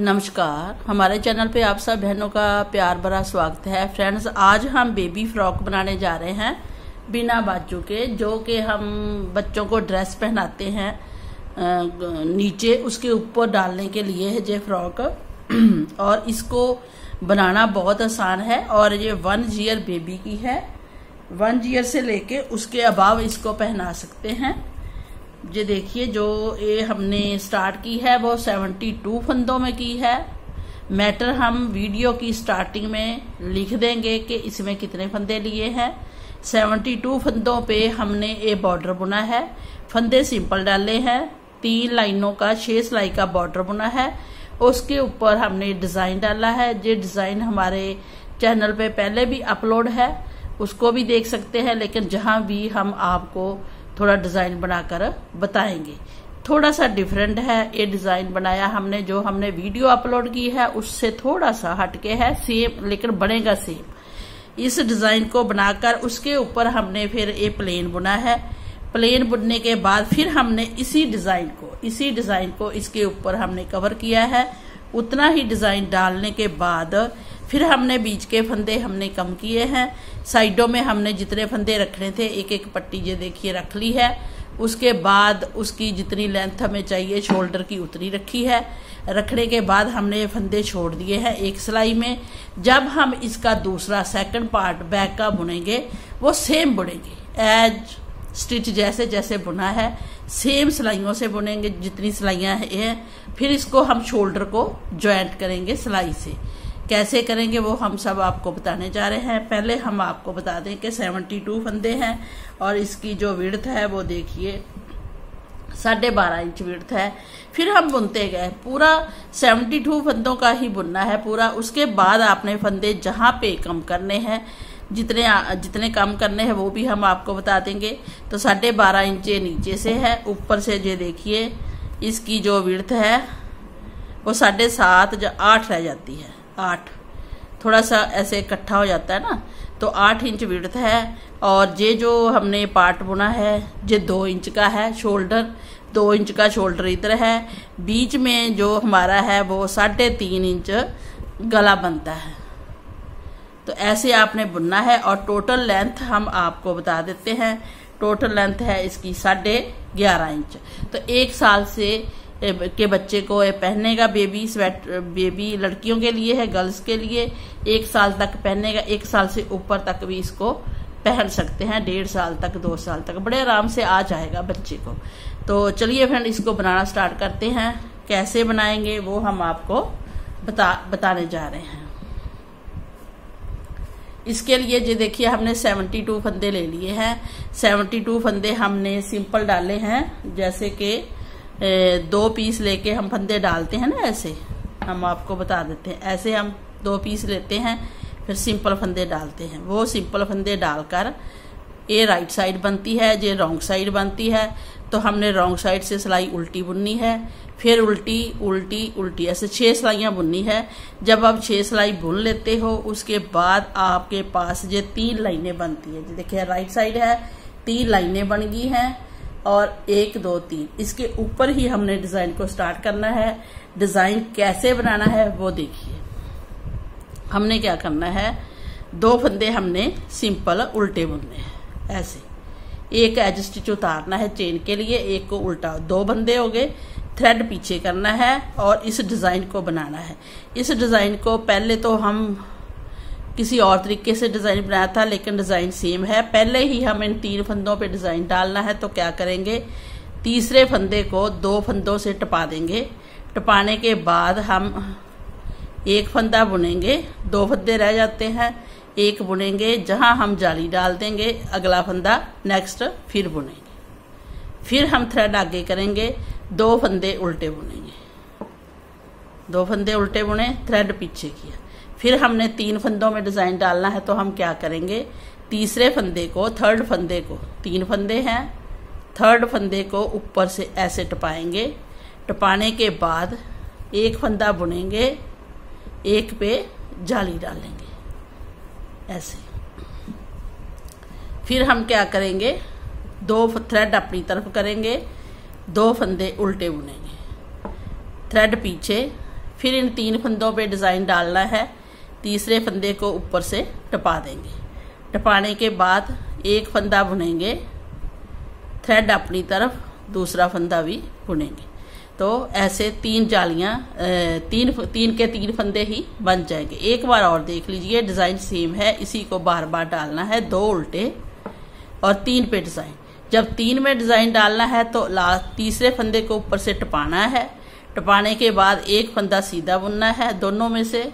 नमस्कार, हमारे चैनल पे आप सब बहनों का प्यार भरा स्वागत है। फ्रेंड्स, आज हम बेबी फ्रॉक बनाने जा रहे हैं बिना बाजू के, जो कि हम बच्चों को ड्रेस पहनाते हैं नीचे उसके ऊपर डालने के लिए है ये फ्रॉक। और इसको बनाना बहुत आसान है और ये 1 ईयर बेबी की है। 1 ईयर से लेके उसके अबाव इसको पहना सकते हैं। ये देखिए, जो ये हमने स्टार्ट की है वो 72 फंदों में की है। मैटर हम वीडियो की स्टार्टिंग में लिख देंगे कि इसमें कितने फंदे लिए हैं। 72 फंदों पे हमने ये बॉर्डर बुना है। फंदे सिंपल डाले हैं। 3 लाइनों का 6 सिलाई का बॉर्डर बुना है। उसके ऊपर हमने डिजाइन डाला है। ये डिजाइन हमारे चैनल पे पहले भी अपलोड है, उसको भी देख सकते हैं। लेकिन जहां भी हम आपको थोड़ा डिजाइन बनाकर बताएंगे। थोड़ा सा डिफरेंट है ये डिजाइन बनाया हमने। जो हमने वीडियो अपलोड की है उससे थोड़ा सा हटके है, सेम लेकिन बनेगा सेम। इस डिजाइन को बनाकर उसके ऊपर हमने फिर ये प्लेन बुना है। प्लेन बुनने के बाद फिर हमने इसी डिजाइन को इसके ऊपर हमने कवर किया है। उतना ही डिजाइन डालने के बाद फिर हमने बीच के फंदे हमने कम किए हैं। साइडों में हमने जितने फंदे रखने थे एक एक पट्टी ये देखिए रख ली है। उसके बाद उसकी जितनी लेंथ हमें चाहिए शोल्डर की उतनी रखी है। रखने के बाद हमने ये फंदे छोड़ दिए हैं एक सिलाई में। जब हम इसका दूसरा सेकंड पार्ट बैक का बुनेंगे वो सेम बुनेंगे, एज स्टिच जैसे जैसे बुना है सेम सिलाइयों से बुनेंगे जितनी सिलाइयां हैं। फिर इसको हम शोल्डर को ज्वाइंट करेंगे सिलाई से। कैसे करेंगे वो हम सब आपको बताने जा रहे हैं। पहले हम आपको बता दें कि 72 फंदे हैं और इसकी जो विड्थ है वो देखिए 12.5 इंच विड्थ है। फिर हम बुनते गए, पूरा 72 फंदों का ही बुनना है पूरा। उसके बाद आपने फंदे जहां पे कम करने हैं, जितने कम करने हैं वो भी हम आपको बता देंगे। तो 12.5 इंच नीचे से है, ऊपर से ये देखिए इसकी जो विड्थ है वो 7.5 या 8 रह जाती है। 8 थोड़ा सा ऐसे इकट्ठा हो जाता है ना, तो 8 इंच विड्थ है। और ये जो हमने पार्ट बुना है ये 2 इंच का है शोल्डर। 2 इंच का शोल्डर इधर है। बीच में जो हमारा है वो 3.5 इंच गला बनता है। तो ऐसे आपने बुनना है। और टोटल लेंथ हम आपको बता देते हैं। टोटल लेंथ है इसकी 11.5 इंच। तो 1 साल से के बच्चे को ये पहनेगा। बेबी लड़कियों के लिए है, गर्ल्स के लिए 1 साल तक पहनेगा। 1 साल से ऊपर तक भी इसको पहन सकते हैं। 1.5 साल तक, 2 साल तक बड़े आराम से आ जाएगा बच्चे को। तो चलिए फ्रेंड, इसको बनाना स्टार्ट करते हैं। कैसे बनाएंगे वो हम आपको बताने जा रहे हैं। इसके लिए ये देखिए हमने 72 फंदे ले लिए हैं। 72 फंदे हमने सिंपल डाले हैं, जैसे कि 2 पीस लेके हम फंदे डालते हैं ना, ऐसे हम आपको बता देते हैं। ऐसे हम 2 पीस लेते हैं, फिर सिंपल फंदे डालते हैं। वो सिंपल फंदे डालकर ये राइट साइड बनती है, ये रॉन्ग साइड बनती है। तो हमने रॉन्ग साइड से सिलाई उल्टी बुननी है, फिर उल्टी उल्टी उल्टी, ऐसे 6 सिलाइयां बुननी है। जब आप 6 सिलाई बुन लेते हो उसके बाद आपके पास ये 3 लाइनें बनती है। देखिए राइट साइड है, 3 लाइनें बन गई हैं और 1 2 3 इसके ऊपर ही हमने डिजाइन को स्टार्ट करना है। डिजाइन कैसे बनाना है वो देखिए। हमने क्या करना है, 2 फंदे हमने सिंपल उल्टे बुनने हैं ऐसे। एक एज स्टिच उतारना है चेन के लिए, एक को उल्टा। 2 फंदे हो गए। थ्रेड पीछे करना है और इस डिजाइन को बनाना है। इस डिजाइन को पहले तो हम किसी और तरीके से डिजाइन बनाया था, लेकिन डिजाइन सेम है। पहले ही हम इन 3 फंदों पे डिजाइन डालना है। तो क्या करेंगे, तीसरे फंदे को 2 फंदों से टपा देंगे। टपाने के बाद हम 1 फंदा बुनेंगे, 2 फंदे रह जाते हैं। 1 बुनेंगे, जहां हम जाली डाल देंगे, अगला फंदा नेक्स्ट फिर बुनेंगे। फिर हम थ्रेड आगे करेंगे, 2 फंदे उल्टे बुनेंगे। 2 फंदे उल्टे बुने, थ्रेड पीछे किया। फिर हमने 3 फंदों में डिजाइन डालना है। तो हम क्या करेंगे, तीसरे फंदे को, थर्ड फंदे को, 3 फंदे हैं, थर्ड फंदे को ऊपर से ऐसे टपाएंगे। टपाने के बाद 1 फंदा बुनेंगे, 1 पे जाली डालेंगे ऐसे। फिर हम क्या करेंगे, 2 थ्रेड अपनी तरफ करेंगे, 2 फंदे उल्टे बुनेंगे, थ्रेड पीछे, फिर इन 3 फंदों पे डिज़ाइन डालना है। तीसरे फंदे को ऊपर से टपा देंगे। टपाने के बाद एक फंदा बुनेंगे, थ्रेड अपनी तरफ, दूसरा फंदा भी बुनेंगे। तो ऐसे 3 जालियां, तीन के 3 फंदे ही बन जाएंगे। एक बार और देख लीजिए, डिज़ाइन सेम है, इसी को बार बार डालना है। 2 उल्टे और 3 पे डिज़ाइन। जब 3 में डिज़ाइन डालना है तो तीसरे फंदे को ऊपर से टपाना है। टपाने के बाद एक फंदा सीधा बुनना है। दोनों में से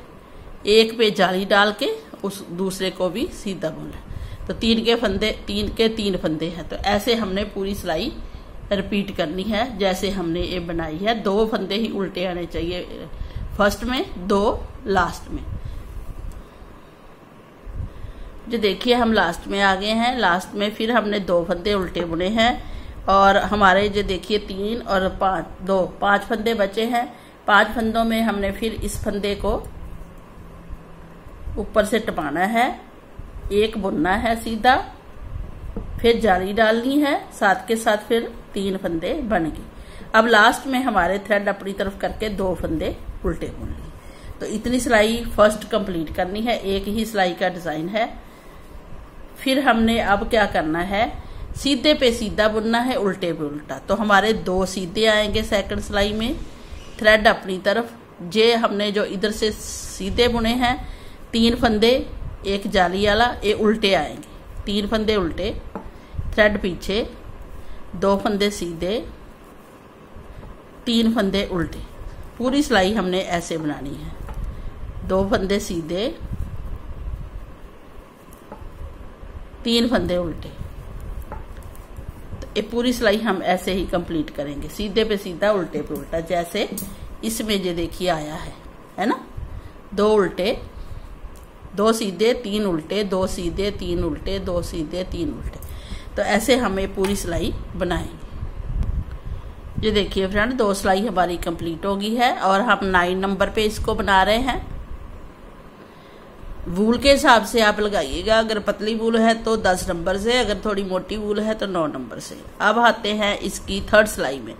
एक पे जाली डाल के उस दूसरे को भी सीधा बुनना है। तो 3 के 3 फंदे हैं। तो ऐसे हमने पूरी सिलाई रिपीट करनी है जैसे हमने ये बनाई है। 2 फंदे ही उल्टे आने चाहिए फर्स्ट में, 2 लास्ट में। जो देखिए हम लास्ट में आ गए हैं। लास्ट में फिर हमने 2 फंदे उल्टे बुने हैं और हमारे जो देखिए 3 और 5 फंदे बचे हैं। 5 फंदों में हमने फिर इस फंदे को ऊपर से टपाना है, एक बुनना है सीधा, फिर जाली डालनी है, साथ के साथ फिर 3 फंदे बन गए। अब लास्ट में हमारे थ्रेड अपनी तरफ करके 2 फंदे उल्टे बुन लिए। तो इतनी सिलाई फर्स्ट कंप्लीट करनी है। एक ही सिलाई का डिजाइन है। फिर हमने अब क्या करना है, सीधे पे सीधा बुनना है, उल्टे पे उल्टा। तो हमारे 2 सीधे आएंगे सेकंड सिलाई में, थ्रेड अपनी तरफ। जे हमने जो इधर से सीधे बुने हैं 3 फंदे, एक जाली वाला, ये उल्टे आएंगे। 3 फंदे उल्टे, थ्रेड पीछे, 2 फंदे सीधे, 3 फंदे उल्टे। पूरी सिलाई हमने ऐसे बनानी है। 2 फंदे सीधे, 3 फंदे उल्टे। तो ये पूरी सिलाई हम ऐसे ही कंप्लीट करेंगे, सीधे पे सीधा, उल्टे पे उल्टा, जैसे इसमें ये देखिए आया है ना। 2 उल्टे, 2 सीधे, 3 उल्टे, 2 सीधे, 3 उल्टे, 2 सीधे, 3 उल्टे। तो ऐसे हमें पूरी सिलाई बनाएंगे। ये देखिए फ्रेंड, 2 सिलाई हमारी कंप्लीट हो गई है और हम 9 नंबर पे इसको बना रहे हैं। वूल के हिसाब से आप लगाइएगा। अगर पतली वूल है तो 10 नंबर से, अगर थोड़ी मोटी वूल है तो 9 नंबर से। अब आते हैं इसकी 3rd सिलाई में।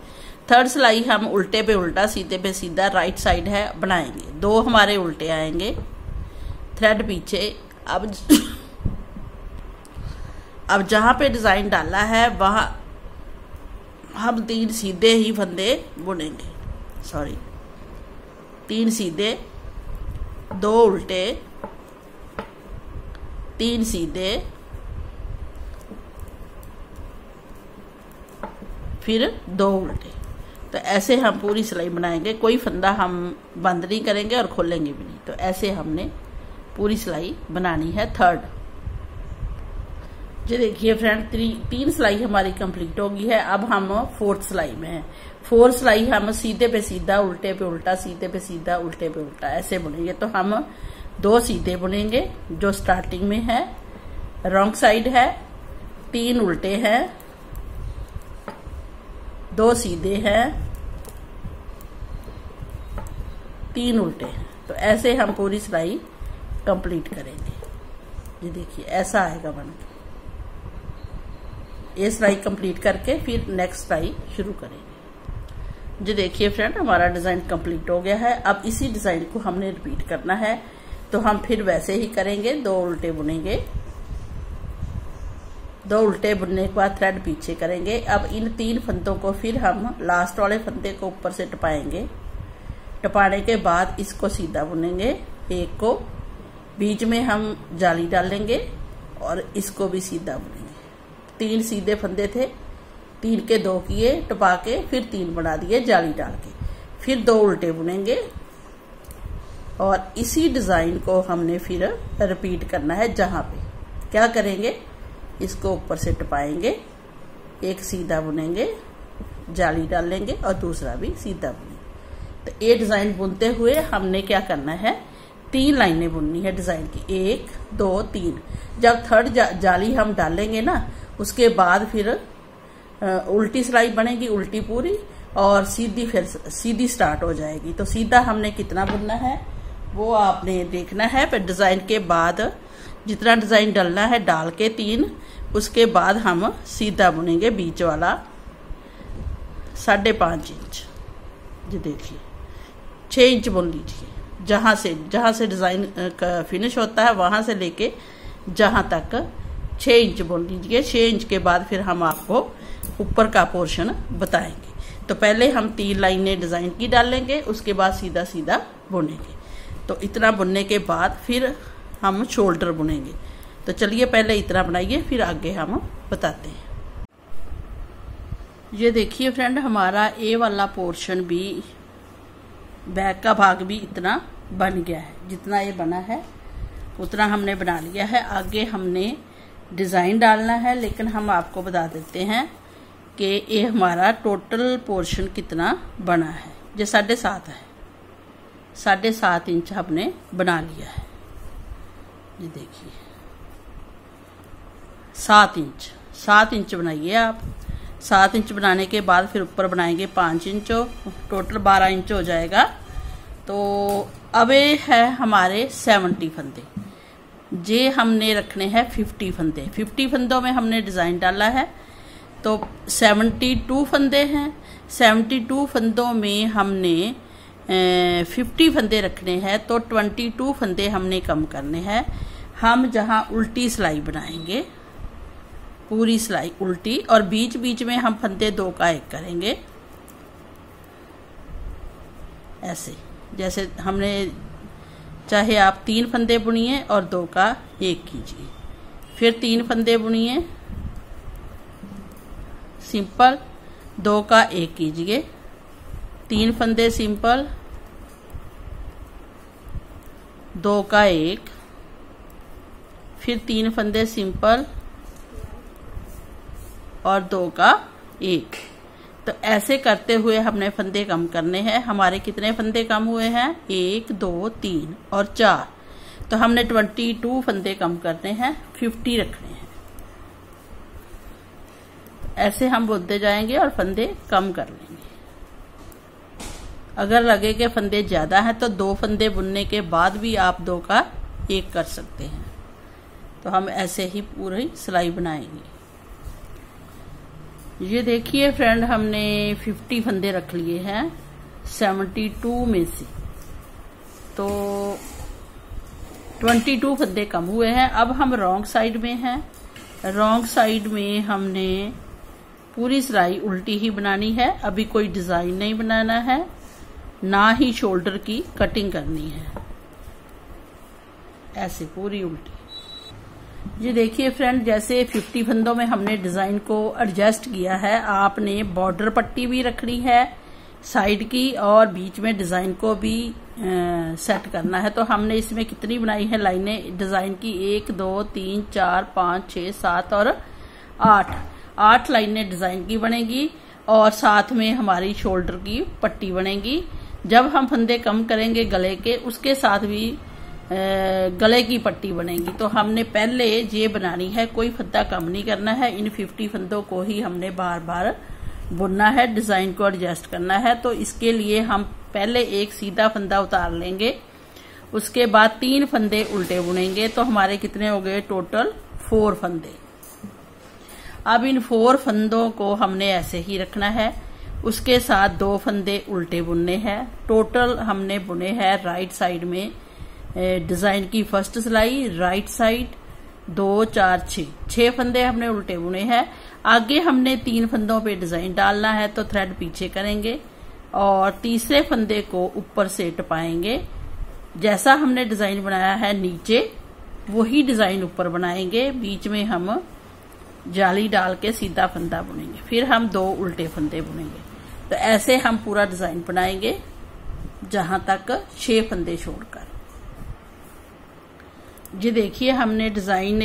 3rd सिलाई हम उल्टे पे उल्टा, सीधे पे सीधा, राइट साइड है, बनाएंगे। 2 हमारे उल्टे आएंगे, थ्रेड पीछे। अब जहां पे डिजाइन डाला है वहां हम 3 सीधे ही फंदे बुनेंगे। 3 सीधे, 2 उल्टे, 3 सीधे, फिर 2 उल्टे। तो ऐसे हम पूरी सिलाई बनाएंगे। कोई फंदा हम बंद नहीं करेंगे और खोलेंगे भी नहीं। तो ऐसे हमने पूरी सिलाई बनानी है 3rd। जो देखिए फ्रेंड, 3 सिलाई हमारी कंप्लीट हो गई है। अब हम 4th सिलाई में है। 4th सिलाई हम सीधे पे सीधा, उल्टे पे उल्टा, सीधे पे सीधा, उल्टे पे उल्टा, ऐसे बुनेंगे। तो हम 2 सीधे बुनेंगे जो स्टार्टिंग में है, रॉन्ग साइड है, 3 उल्टे हैं, 2 सीधे हैं, 3 उल्टे हैं। तो ऐसे हम पूरी सिलाई कंप्लीट करेंगे। ये देखिए ऐसा आएगा बन के। ये सिलाई कंप्लीट करके फिर नेक्स्ट सिलाई शुरू करेंगे। जो देखिए फ्रेंड, हमारा डिजाइन कंप्लीट हो गया है। अब इसी डिजाइन को हमने रिपीट करना है। तो हम फिर वैसे ही करेंगे। 2 उल्टे बुनेंगे, 2 उल्टे बुनने के बाद थ्रेड पीछे करेंगे। अब इन 3 फंदों को फिर हम लास्ट वाले फंदे को ऊपर से टपाएंगे। टपाने के बाद इसको सीधा बुनेंगे, एक को बीच में हम जाली डालेंगे और इसको भी सीधा बुनेंगे। 3 सीधे फंदे थे, 3 के 2 किए, टपा के फिर 3 बना दिए जाली डाल के। फिर 2 उल्टे बुनेंगे और इसी डिजाइन को हमने फिर रिपीट करना है। जहां पे क्या करेंगे, इसको ऊपर से टपाएंगे, एक सीधा बुनेंगे, जाली डालेंगे और दूसरा भी सीधा बुनेंगे। तो ये डिजाइन बुनते हुए हमने क्या करना है, 3 लाइनें बुननी है डिजाइन की, 1 2 3। जब 3rd जाली हम डालेंगे ना, उसके बाद फिर उल्टी सिलाई बनेगी, उल्टी पूरी, और सीधी फिर सीधी स्टार्ट हो जाएगी। तो सीधा हमने कितना बुनना है वो आपने देखना है। फिर डिजाइन के बाद जितना डिजाइन डालना है डाल के 3, उसके बाद हम सीधा बुनेंगे बीच वाला 5.5 इंच। जी देखिए 6 इंच बुन लीजिए। जहाँ से डिज़ाइन का फिनिश होता है वहाँ से लेके जहाँ तक 6 इंच बुन लीजिए। 6 इंच के बाद फिर हम आपको ऊपर का पोर्शन बताएंगे। तो पहले हम 3 लाइनें डिज़ाइन की डालेंगे, उसके बाद सीधा सीधा बुनेंगे। तो इतना बुनने के बाद फिर हम शोल्डर बुनेंगे। तो चलिए पहले इतना बनाइए, फिर आगे हम बताते हैं। ये देखिए फ्रेंड, हमारा ए वाला पोर्शन भी, बैक का भाग भी इतना बन गया है। जितना ये बना है उतना हमने बना लिया है। आगे हमने डिज़ाइन डालना है, लेकिन हम आपको बता देते हैं कि ये हमारा टोटल पोर्शन कितना बना है। जो 7.5 है, 7.5 इंच हमने बना लिया है। ये देखिए 7 इंच बनाइए आप। 7 इंच बनाने के बाद फिर ऊपर बनाएंगे 5 इंच, टोटल 12 इंच हो जाएगा। तो अब ये है हमारे 70 फंदे। जे हमने रखने हैं 50 फंदे। 50 फंदों में हमने डिज़ाइन डाला है, तो 72 फंदे हैं। 72 फंदों में हमने 50 फंदे रखने हैं, तो 22 फंदे हमने कम करने हैं। हम जहाँ उल्टी सिलाई बनाएंगे, पूरी सिलाई उल्टी, और बीच बीच में हम फंदे 2 का 1 करेंगे। ऐसे जैसे हमने, चाहे आप 3 फंदे बुनिए और 2 का 1 कीजिए, फिर 3 फंदे बुनिए सिंपल, 2 का 1 कीजिए, 3 फंदे सिंपल, 2 का 1, फिर 3 फंदे सिंपल और 2 का 1। तो ऐसे करते हुए हमने फंदे कम करने हैं। हमारे कितने फंदे कम हुए हैं? 1 2 3 और 4। तो हमने 22 फंदे कम करने हैं, 50 रखने हैं। ऐसे हम बुनते जाएंगे और फंदे कम कर लेंगे। अगर लगे कि फंदे ज्यादा हैं तो 2 फंदे बुनने के बाद भी आप 2 का 1 कर सकते हैं। तो हम ऐसे ही पूरी सिलाई बनाएंगे। ये देखिए फ्रेंड, हमने 50 फंदे रख लिए हैं 72 में से, तो 22 फंदे कम हुए हैं। अब हम रॉन्ग साइड में हैं। रॉन्ग साइड में हमने पूरी सिलाई उल्टी ही बनानी है। अभी कोई डिजाइन नहीं बनाना है, ना ही शोल्डर की कटिंग करनी है। ऐसे पूरी उल्टी। ये देखिए फ्रेंड, जैसे 50 फंदों में हमने डिजाइन को एडजस्ट किया है, आपने बॉर्डर पट्टी भी रखनी है साइड की, और बीच में डिजाइन को भी सेट करना है। तो हमने इसमें कितनी बनाई है लाइनें डिजाइन की? 1 2 3 4 5 6 7 और 8 लाइनें डिजाइन की बनेगी, और साथ में हमारी शोल्डर की पट्टी बनेगी। जब हम फंदे कम करेंगे गले के, उसके साथ भी गले की पट्टी बनेगी। तो हमने पहले ये बनानी है, कोई फंदा कम नहीं करना है। इन 50 फंदों को ही हमने बार बार बुनना है, डिजाइन को एडजस्ट करना है। तो इसके लिए हम पहले एक सीधा फंदा उतार लेंगे, उसके बाद 3 फंदे उल्टे बुनेंगे। तो हमारे कितने हो गए? टोटल 4 फंदे। अब इन 4 फंदों को हमने ऐसे ही रखना है, उसके साथ 2 फंदे उल्टे बुनने हैं। टोटल हमने बुने हैं राइट साइड में डिजाइन की फर्स्ट सिलाई, राइट साइड 2 4 6 फंदे हमने उल्टे बुने हैं। आगे हमने 3 फंदों पे डिजाइन डालना है, तो थ्रेड पीछे करेंगे और तीसरे फंदे को ऊपर से टपाएंगे। जैसा हमने डिजाइन बनाया है नीचे, वही डिजाइन ऊपर बनाएंगे। बीच में हम जाली डाल के सीधा फंदा बुनेंगे, फिर हम 2 उल्टे फंदे बुनेंगे। तो ऐसे हम पूरा डिजाइन बनाएंगे, जहां तक 6 फंदे छोड़कर। ये देखिए, हमने डिजाइन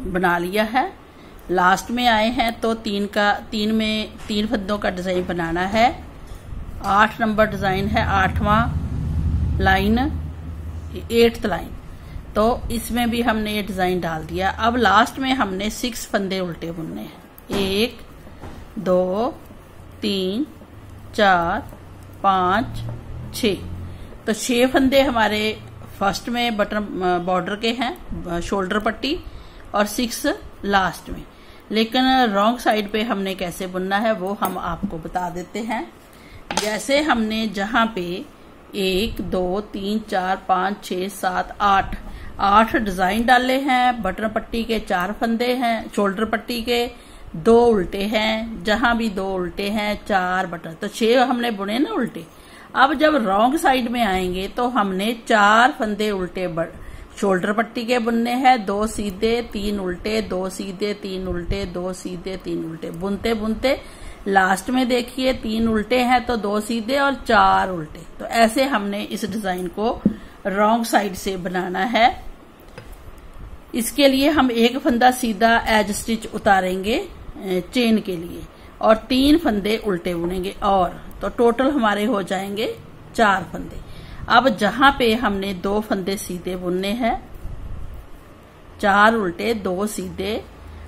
बना लिया है। लास्ट में आए हैं तो 3 फंदों का डिजाइन बनाना है। 8 नंबर डिजाइन है, 8वां लाइन, 8th लाइन। तो इसमें भी हमने ये डिजाइन डाल दिया। अब लास्ट में हमने 6 फंदे उल्टे बुनने हैं। 1 2 3 4 5 6। तो 6 फंदे हमारे फर्स्ट में बटन बॉर्डर के हैं, शोल्डर पट्टी, और 6 लास्ट में। लेकिन रॉन्ग साइड पे हमने कैसे बुनना है वो हम आपको बता देते हैं। जैसे हमने जहां पे 1 2 3 4 5 6 7 8 डिजाइन डाले हैं। बटन पट्टी के 4 फंदे हैं, शोल्डर पट्टी के 2 उल्टे हैं, जहां भी 2 उल्टे हैं 4 बटन, तो 6 हमने बुने ना उल्टे। अब जब रॉन्ग साइड में आएंगे तो हमने 4 फंदे उल्टे शोल्डर पट्टी के बुनने हैं, 2 सीधे 3 उल्टे, 2 सीधे 3 उल्टे, 2 सीधे 3 उल्टे, बुनते बुनते लास्ट में देखिए 3 उल्टे हैं तो 2 सीधे और 4 उल्टे। तो ऐसे हमने इस डिजाइन को रॉन्ग साइड से बनाना है। इसके लिए हम एक फंदा सीधा एज स्टिच उतारेंगे चेन के लिए और 3 फंदे उल्टे बुनेंगे, और तो टोटल हमारे हो जाएंगे 4 फंदे। अब जहां पे हमने 2 फंदे सीधे बुनने हैं, 4 उल्टे 2 सीधे।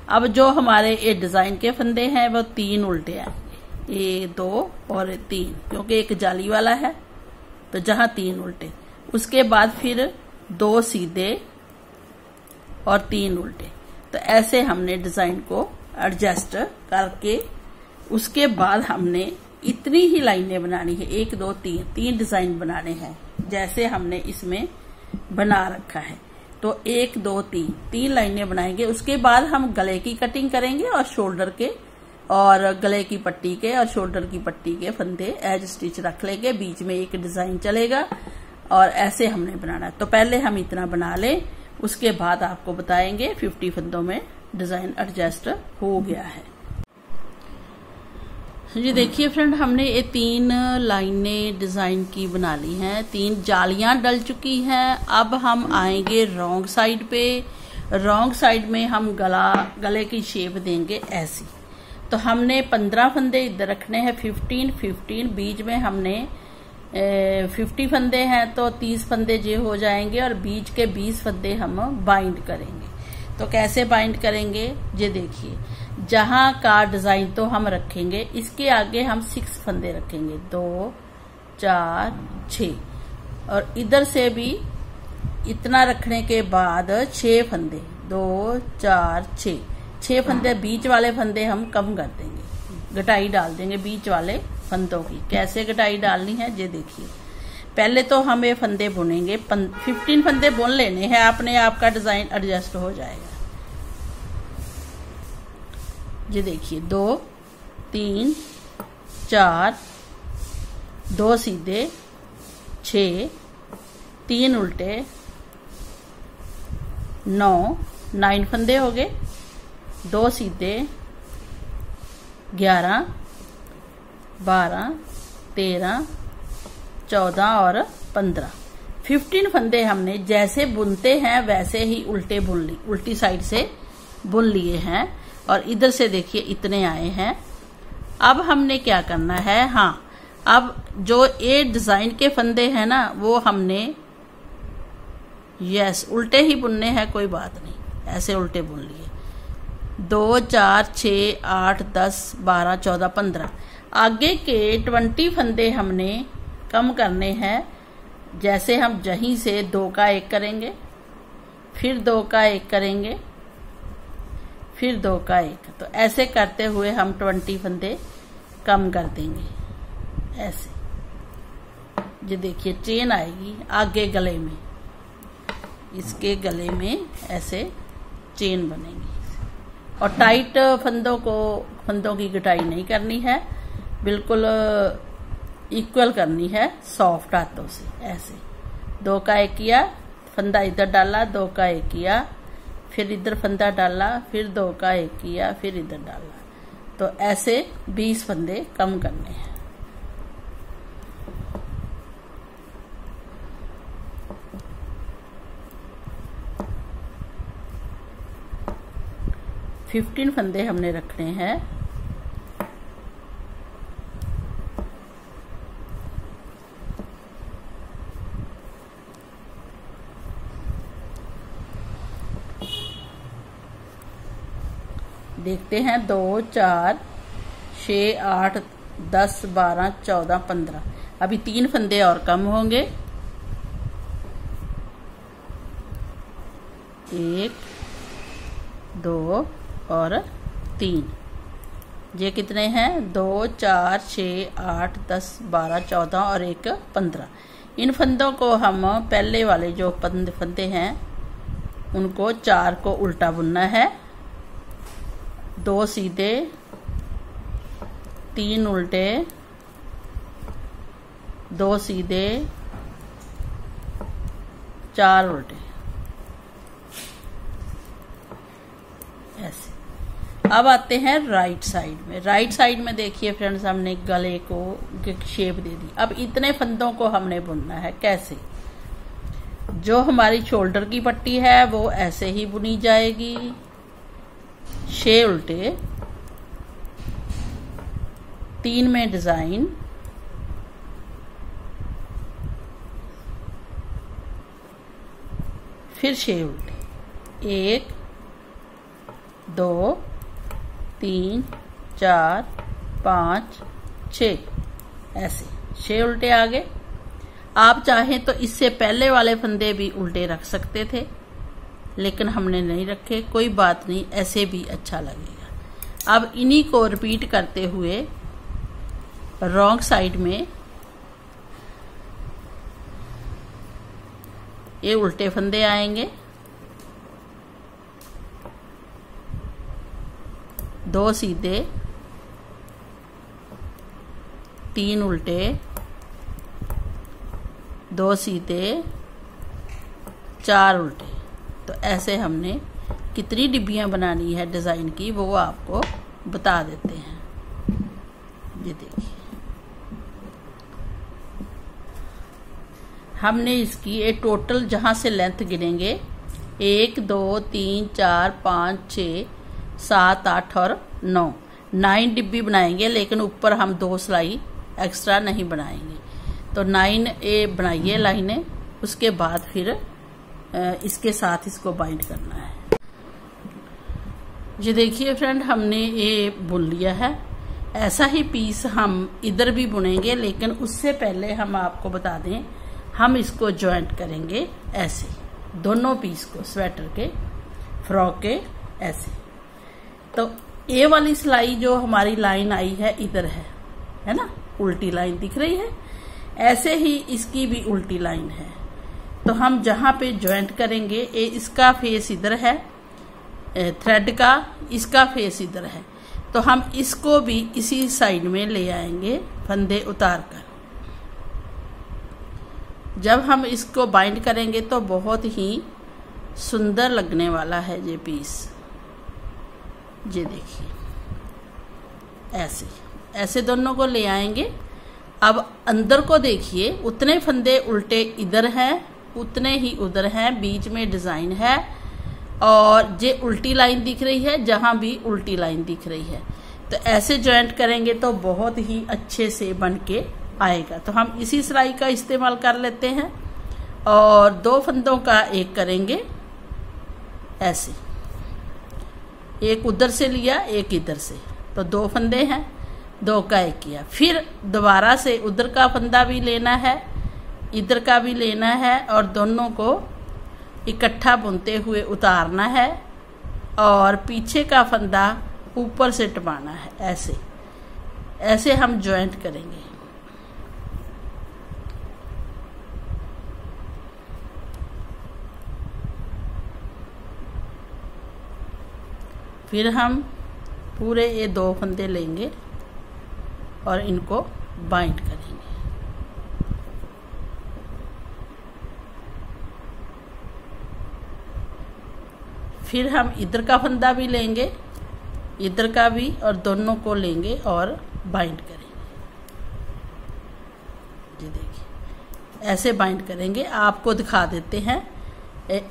अब जो हमारे ये डिजाइन के फंदे हैं वो 3 उल्टे आएंगे, 1 2 और 3, क्योंकि एक जाली वाला है तो जहां 3 उल्टे। उसके बाद फिर 2 सीधे और 3 उल्टे। तो ऐसे हमने डिजाइन को एडजस्ट करके उसके बाद हमने इतनी ही लाइनें बनानी है, 1 2 3 डिजाइन बनाने हैं जैसे हमने इसमें बना रखा है। तो 1 2 3 लाइनें बनाएंगे। उसके बाद हम गले की कटिंग करेंगे और शोल्डर के और गले की पट्टी के और शोल्डर की पट्टी के फंदे एज स्टिच रख लेंगे, बीच में एक डिजाइन चलेगा और ऐसे हमने बनाना है। तो पहले हम इतना बना लें, उसके बाद आपको बताएंगे 50 फंदों में डिजाइन एडजस्ट हो गया है। ये देखिए फ्रेंड, हमने ये 3 लाइनें डिजाइन की बना ली हैं, 3 जालियां डल चुकी हैं। अब हम आएंगे रॉन्ग साइड पे। रॉन्ग साइड में हम गले की शेप देंगे ऐसी। तो हमने 15 फंदे इधर रखने हैं, 15 बीच में हमने 50 फंदे हैं तो 30 फंदे ये हो जाएंगे और बीच के 20 फंदे हम बाइंड करेंगे। तो कैसे बाइंड करेंगे ये देखिए, जहां का डिजाइन तो हम रखेंगे, इसके आगे हम 6 फंदे रखेंगे, 2 4 6, और इधर से भी इतना रखने के बाद 6 फंदे, 2 4 6 फंदे। बीच वाले फंदे हम कम कर देंगे, घटाई डाल देंगे बीच वाले फंदों की। कैसे घटाई डालनी है ये देखिए। पहले तो हम ये फंदे बुनेंगे, 15 फंदे बुन लेने हैं, अपने आप का डिजाइन एडजस्ट हो जाएगा। ये देखिए 2 3 4, 2 सीधे 6, 3 उल्टे 9 फंदे हो गए, 2 सीधे 11 12 13 14 और 15। 15 फंदे हमने जैसे बुनते हैं वैसे ही उल्टी साइड से बुन लिए हैं, और इधर से देखिए इतने आए हैं। अब हमने क्या करना है, हाँ, अब जो ये डिजाइन के फंदे हैं ना वो हमने उल्टे ही बुनने हैं, कोई बात नहीं, ऐसे उल्टे बुन लिए। 2 4 6 8 10 12 14 15। आगे के 20 फंदे हमने कम करने हैं। जैसे हम जहीं से 2 का 1 करेंगे, फिर 2 का 1 करेंगे, फिर 2 का 1, तो ऐसे करते हुए हम 20 फंदे कम कर देंगे ऐसे। ये देखिए चेन आएगी आगे गले में, इसके गले में ऐसे चेन बनेगी। और टाइट फंदों की घटाई नहीं करनी है, बिल्कुल इक्वल करनी है, सॉफ्ट हाथों से ऐसे। 2 का 1 किया, फंदा इधर डाला, 2 का 1 किया, फिर इधर फंदा डाला, फिर 2 का 1 किया, फिर इधर डाला। तो ऐसे 20 फंदे कम करने हैं। फिफ्टीन फंदे हमने रखने हैं। देखते हैं 2 4 6 8 10 12 14 15। अभी 3 फंदे और कम होंगे। 1 2 और 3। ये कितने हैं? 2 4 6 8 10 12 14 और 1 15। इन फंदों को हम पहले वाले जो फंदे हैं उनको 4 को उल्टा बुनना है, 2 सीधे, 3 उल्टे, 2 सीधे, 4 उल्टे, ऐसे। अब आते हैं राइट साइड में। राइट साइड में देखिए फ्रेंड्स, हमने गले को शेप दे दी। अब इतने फंदों को हमने बुनना है। कैसे? जो हमारी शोल्डर की पट्टी है वो ऐसे ही बुनी जाएगी, 6 उल्टे, 3 में डिजाइन, फिर 6 उल्टे, 1 2 3 4 5 6, ऐसे 6 उल्टे आ गए। आप चाहें तो इससे पहले वाले फंदे भी उल्टे रख सकते थे, लेकिन हमने नहीं रखे, कोई बात नहीं, ऐसे भी अच्छा लगेगा। अब इन्हीं को रिपीट करते हुए रॉन्ग साइड में ये उल्टे फंदे आएंगे, 2 सीधे, 3 उल्टे, 2 सीधे, 4 उल्टे। तो ऐसे हमने कितनी डिब्बियां बनानी है डिजाइन की वो आपको बता देते हैं। ये देखिए, हमने इसकी ये टोटल जहां से लेंथ गिनेंगे 1 2 3 4 5 6 7 8 और 9 डिब्बी बनाएंगे, लेकिन ऊपर हम 2 सिलाई एक्स्ट्रा नहीं बनाएंगे। तो 9 ये बनाइए लाइनें, उसके बाद फिर इसके साथ इसको बाइंड करना है। ये देखिए फ्रेंड, हमने ये बुन लिया है। ऐसा ही पीस हम इधर भी बुनेंगे, लेकिन उससे पहले हम आपको बता दें, हम इसको जॉइंट करेंगे ऐसे, दोनों पीस को, स्वेटर के, फ्रॉक के, ऐसे। तो ये वाली सिलाई जो हमारी लाइन आई है इधर है ना, उल्टी लाइन दिख रही है। ऐसे ही इसकी भी उल्टी लाइन है। तो हम जहां पे जॉइंट करेंगे, ये इसका फेस इधर है थ्रेड का, इसका फेस इधर है, तो हम इसको भी इसी साइड में ले आएंगे फंदे उतार कर। जब हम इसको बाइंड करेंगे तो बहुत ही सुंदर लगने वाला है ये पीस। ये देखिए, ऐसे ऐसे दोनों को ले आएंगे। अब अंदर को देखिए, उतने फंदे उल्टे इधर हैं, उतने ही उधर हैं, बीच में डिजाइन है, और ये उल्टी लाइन दिख रही है, जहां भी उल्टी लाइन दिख रही है। तो ऐसे जॉइंट करेंगे तो बहुत ही अच्छे से बन के आएगा। तो हम इसी सिलाई का इस्तेमाल कर लेते हैं, और 2 फंदों का एक करेंगे ऐसे, एक उधर से लिया, एक इधर से, तो 2 फंदे हैं, 2 का एक किया। फिर दोबारा से उधर का फंदा भी लेना है, इधर का भी लेना है, और दोनों को इकट्ठा बुनते हुए उतारना है, और पीछे का फंदा ऊपर से टपाना है। ऐसे ऐसे हम जॉइंट करेंगे। फिर हम पूरे ये 2 फंदे लेंगे और इनको बाइंड करेंगे। फिर हम इधर का फंदा भी लेंगे, इधर का भी, और दोनों को लेंगे और बाइंड करेंगे। ये देखिए, ऐसे बाइंड करेंगे। आपको दिखा देते हैं,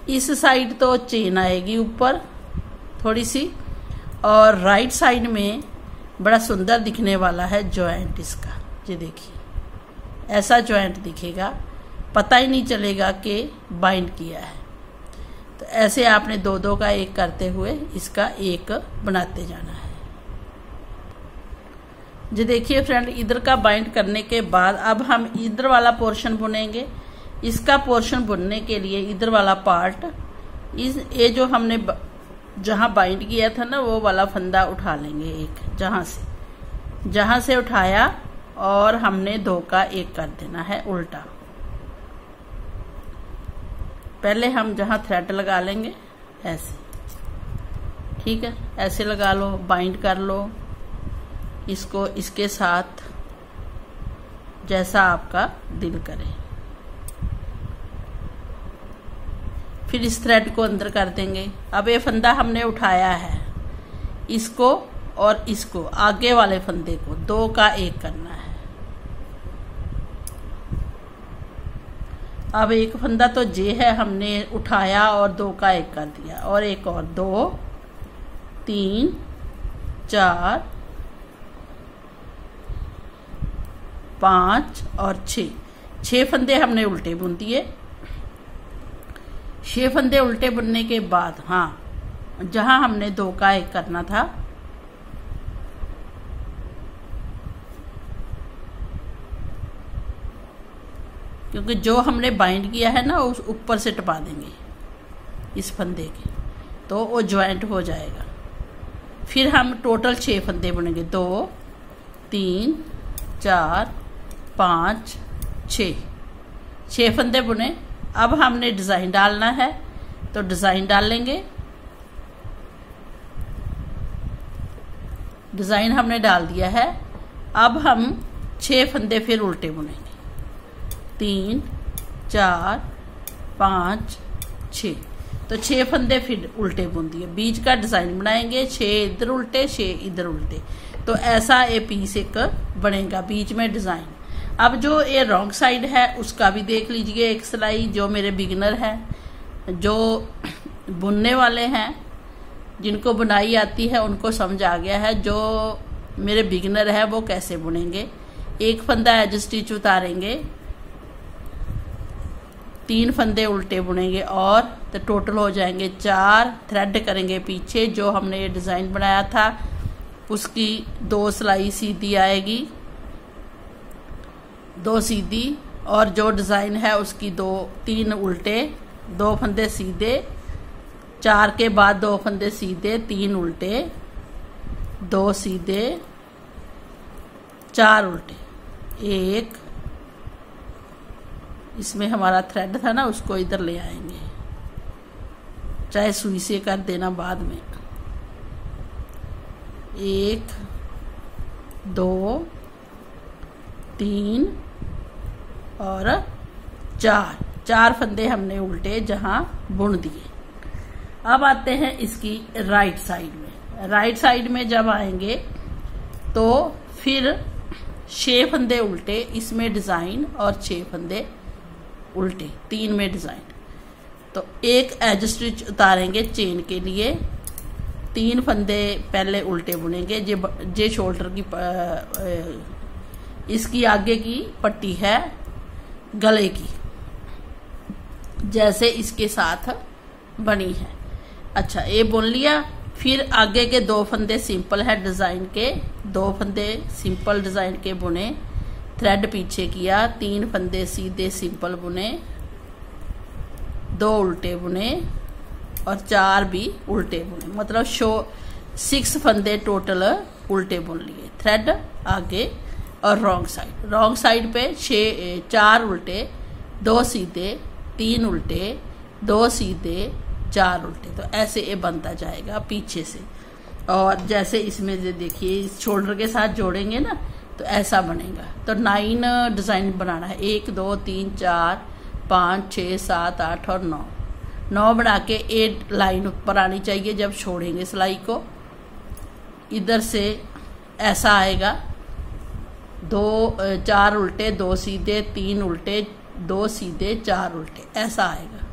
इस साइड तो चेन आएगी ऊपर थोड़ी सी, और राइट साइड में बड़ा सुंदर दिखने वाला है जॉइंट इसका। ये देखिए, ऐसा जॉइंट दिखेगा, पता ही नहीं चलेगा कि बाइंड किया है। तो ऐसे आपने 2-2 का एक करते हुए इसका एक बनाते जाना है। ये देखिए फ्रेंड, इधर का बाइंड करने के बाद अब हम इधर वाला पोर्शन बुनेंगे। इसका पोर्शन बुनने के लिए इधर वाला पार्ट, ये जो हमने जहां बाइंड किया था ना, वो वाला फंदा उठा लेंगे एक, जहां से उठाया, और हमने 2 का एक कर देना है उल्टा। पहले हम जहां थ्रेड लगा लेंगे ऐसे, ठीक है, ऐसे लगा लो, बाइंड कर लो इसको इसके साथ जैसा आपका दिल करे। फिर इस थ्रेड को अंदर कर देंगे। अब ये फंदा हमने उठाया है, इसको और इसको आगे वाले फंदे को 2 का 1 करना है। अब एक फंदा तो जे है, हमने उठाया और 2 का 1 कर दिया, और एक और 2 3 4 5 और 6 फंदे हमने उल्टे बुन दिए। 6 फंदे उल्टे बुनने के बाद हाँ, जहां हमने 2 का 1 करना था क्योंकि जो हमने बाइंड किया है ना उस ऊपर से टपा देंगे इस फंदे के, तो वो ज्वाइंट हो जाएगा। फिर हम टोटल 6 फंदे बुनेंगे, 2 3 4 5 6 फंदे बुने। अब हमने डिजाइन डालना है, तो डिजाइन डाल लेंगे। डिजाइन हमने डाल दिया है। अब हम 6 फंदे फिर उल्टे बुनेंगे, 3 4 5 6, तो 6 फंदे फिर उल्टे बुन दिए। बीच का डिजाइन बनाएंगे, 6 इधर उल्टे 6 इधर उल्टे, तो ऐसा ये पीस एक बनेगा, बीच में डिजाइन। अब जो ये रॉन्ग साइड है उसका भी देख लीजिए एक सिलाई। जो मेरे बिगिनर है, जो बुनने वाले हैं, जिनको बुनाई आती है उनको समझ आ गया है। जो मेरे बिगिनर है वो कैसे बुनेंगे, एक फंदा एज स्टिच उतारेंगे, 3 फंदे उल्टे बुनेंगे और तो टोटल हो जाएंगे 4। थ्रेड करेंगे पीछे, जो हमने ये डिजाइन बनाया था उसकी 2 सिलाई सीधी आएगी, 2 सीधी, और जो डिजाइन है उसकी 3 उल्टे, 2 फंदे सीधे, 4 के बाद 2 फंदे सीधे, 3 उल्टे, 2 सीधे, 4 उल्टे, 1। इसमें हमारा थ्रेड था ना, उसको इधर ले आएंगे, चाहे सुई से कर देना बाद में। 1 2 3 और 4 फंदे हमने उल्टे जहां बुन दिए। अब आते हैं इसकी राइट साइड में। राइट साइड में जब आएंगे तो फिर 6 फंदे उल्टे, इसमें डिजाइन, और 6 फंदे उल्टे, 3 में डिजाइन। तो एक एज स्टिच उतारेंगे चेन के लिए, 3 फंदे पहले उल्टे बुनेंगे। जे शोल्डर की इसकी आगे की पट्टी है गले की, जैसे इसके साथ बनी है। अच्छा, ये बुन लिया। फिर आगे के 2 फंदे सिंपल है डिजाइन के, 2 फंदे सिंपल डिजाइन के बुने, थ्रेड पीछे किया, 3 फंदे सीधे सिंपल बुने, 2 उल्टे बुने और 4 भी उल्टे बुने, मतलब 6 फंदे टोटल उल्टे बुन लिए। थ्रेड आगे और रॉन्ग साइड पे 4 उल्टे, 2 सीधे, 3 उल्टे, 2 सीधे, 4 उल्टे, तो ऐसे ये बनता जाएगा पीछे से। और जैसे इसमें देखिए इस शोल्डर के साथ जोड़ेंगे ना तो ऐसा बनेगा। तो 9 डिजाइन बनाना है, 1 2 3 4 5 6 7 8 और 9 बना के 8 लाइन ऊपर आनी चाहिए। जब छोड़ेंगे सिलाई को इधर से ऐसा आएगा, 4 उल्टे, 2 सीधे, 3 उल्टे, 2 सीधे, 4 उल्टे, ऐसा आएगा।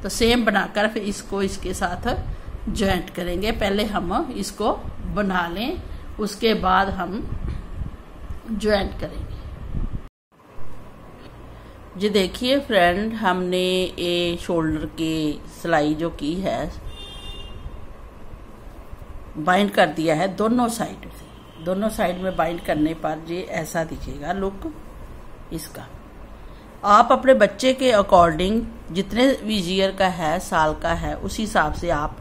तो सेम बनाकर फिर इसको इसके साथ ज्वाइंट करेंगे। पहले हम इसको बना लें, उसके बाद हम ज्वाइंट करेंगे। जी देखिए फ्रेंड, हमने ये शोल्डर की सिलाई जो की है बाइंड कर दिया है दोनों साइड से। दोनों साइड में बाइंड करने पर ये ऐसा दिखेगा लुक इसका। आप अपने बच्चे के अकॉर्डिंग जितने भी ईयर का है, साल का है, उस हिसाब से आप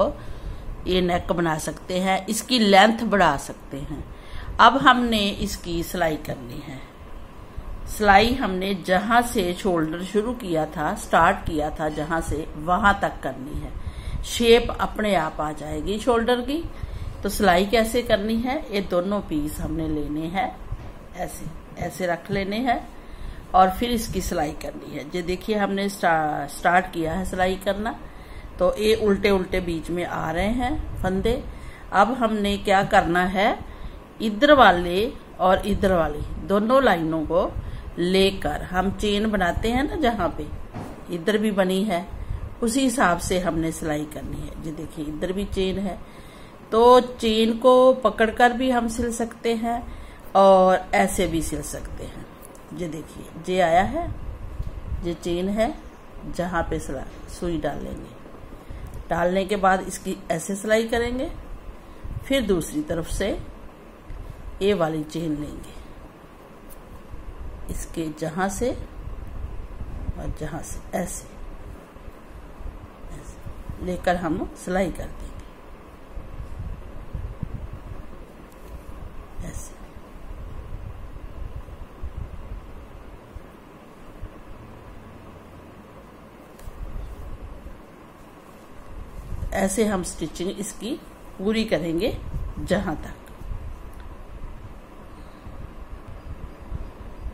ये नेक बना सकते हैं, इसकी लेंथ बढ़ा सकते हैं। अब हमने इसकी सिलाई करनी है। सिलाई हमने जहां से शोल्डर शुरू किया था, स्टार्ट किया था जहां से, वहां तक करनी है। शेप अपने आप आ जाएगी शोल्डर की। तो सिलाई कैसे करनी है, ये दोनों पीस हमने लेने हैं, ऐसे ऐसे रख लेने हैं और फिर इसकी सिलाई करनी है। ये देखिए हमने स्टार्ट किया है सिलाई करना, तो ये उल्टे उल्टे बीच में आ रहे हैं फंदे। अब हमने क्या करना है, इधर वाले और इधर वाली दोनों लाइनों को लेकर हम चेन बनाते हैं ना, जहां पे इधर भी बनी है उसी हिसाब से हमने सिलाई करनी है। ये देखिए इधर भी चेन है, तो चेन को पकड़कर भी हम सिल सकते हैं और ऐसे भी सिल सकते हैं। ये देखिए ये आया है, ये चेन है जहां पे सुई डालेंगे। डालने के बाद इसकी ऐसे सिलाई करेंगे, फिर दूसरी तरफ से ये वाली चेन लेंगे, इसके जहां से और जहां से ऐसे लेकर हम सिलाई कर देंगे ऐसे। ऐसे हम स्टिचिंग इसकी पूरी करेंगे जहां तक।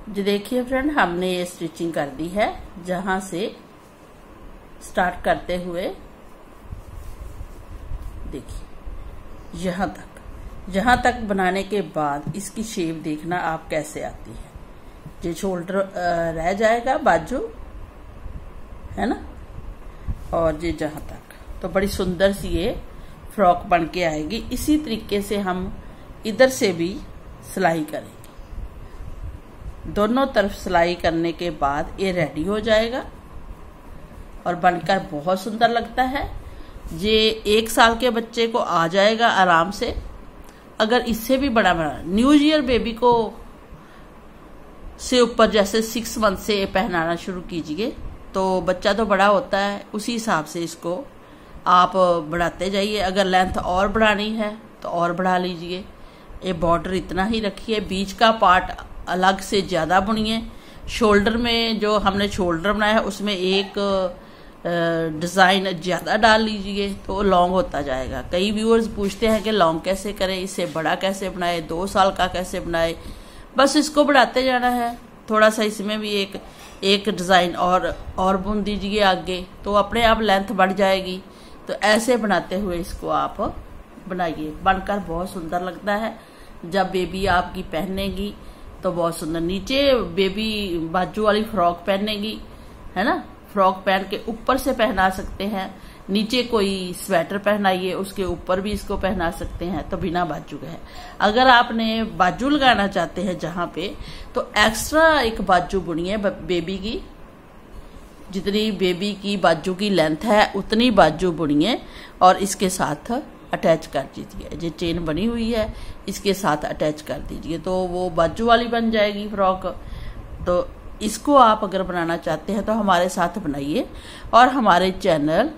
जो देखिए फ्रेंड, हमने ये स्टिचिंग कर दी है जहां से स्टार्ट करते हुए, देखिए यहां तक बनाने के बाद इसकी शेप देखना आप कैसे आती है। ये शोल्डर रह जाएगा, बाजू है ना, और ये जहां तक, तो बड़ी सुंदर सी ये फ्रॉक बन के आएगी। इसी तरीके से हम इधर से भी सिलाई करेंगे। दोनों तरफ सिलाई करने के बाद ये रेडी हो जाएगा और बनकर बहुत सुंदर लगता है। ये 1 साल के बच्चे को आ जाएगा आराम से। अगर इससे भी बड़ा न्यू ईयर बेबी को से ऊपर जैसे 6 मंथ से पहनाना शुरू कीजिए, तो बच्चा तो बड़ा होता है, उसी हिसाब से इसको आप बढ़ाते जाइए। अगर लेंथ और बढ़ानी है तो और बढ़ा लीजिए। ये बॉर्डर इतना ही रखिए, बीच का पार्ट अलग से ज्यादा बुनिए। शोल्डर में जो हमने शोल्डर बनाया है उसमें एक डिजाइन ज्यादा डाल लीजिए, तो लॉन्ग होता जाएगा। कई व्यूअर्स पूछते हैं कि लॉन्ग कैसे करें, इससे बड़ा कैसे बनाए, 2 साल का कैसे बनाए। बस इसको बढ़ाते जाना है। थोड़ा सा इसमें भी एक डिजाइन और बुन दीजिए आगे, तो अपने आप लेंथ बढ़ जाएगी। तो ऐसे बनाते हुए इसको आप बनाइए, बनकर बहुत सुंदर लगता है। जब बेबी आपकी पहनेगी तो बहुत सुंदर, नीचे बेबी बाजू वाली फ्रॉक पहनेगी, है ना, फ्रॉक पहन के ऊपर से पहना सकते हैं, नीचे कोई स्वेटर पहनाइए उसके ऊपर भी इसको पहना सकते हैं, तो बिना बाजू के है। अगर आपने बाजू लगाना चाहते हैं जहां पे, तो एक्स्ट्रा एक बाजू बुनिए बेबी की, जितनी बेबी की बाजू की लेंथ है उतनी बाजू बुनिए और इसके साथ अटैच कर दीजिए। जो चेन बनी हुई है इसके साथ अटैच कर दीजिए, तो वो बाजू वाली बन जाएगी फ्रॉक। तो इसको आप अगर बनाना चाहते हैं तो हमारे साथ बनाइए। और हमारे चैनल,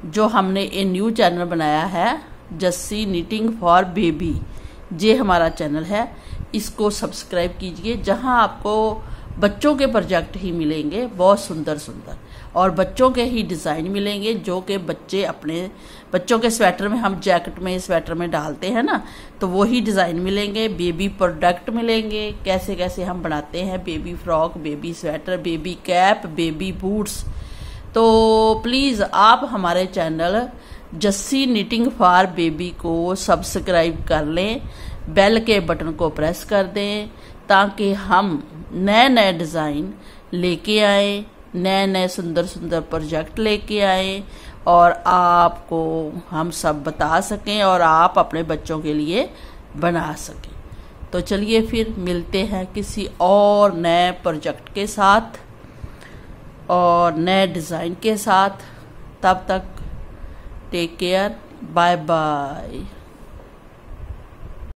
जो हमने ये न्यू चैनल बनाया है जस्सी निटिंग फॉर बेबी, ये हमारा चैनल है, इसको सब्सक्राइब कीजिए। जहां आपको बच्चों के प्रोजेक्ट ही मिलेंगे, बहुत सुंदर सुंदर, और बच्चों के ही डिजाइन मिलेंगे, जो कि बच्चे अपने बच्चों के स्वेटर में, हम जैकेट में स्वेटर में डालते हैं ना, तो वही डिजाइन मिलेंगे। बेबी प्रोडक्ट मिलेंगे, कैसे कैसे हम बनाते हैं, baby frock, baby sweater, baby cap, baby boots. तो प्लीज आप हमारे channel Jassi knitting for baby को सब्सक्राइब कर लें, बेल के बटन को प्रेस कर दें, ताकि हम नए नए डिजाइन लेके आए, नए नए सुंदर सुंदर प्रोजेक्ट लेके आए और आपको हम सब बता सकें और आप अपने बच्चों के लिए बना सकें। तो चलिए फिर मिलते हैं किसी और नए प्रोजेक्ट के साथ और नए डिजाइन के साथ। तब तक टेक केयर, बाय बाय।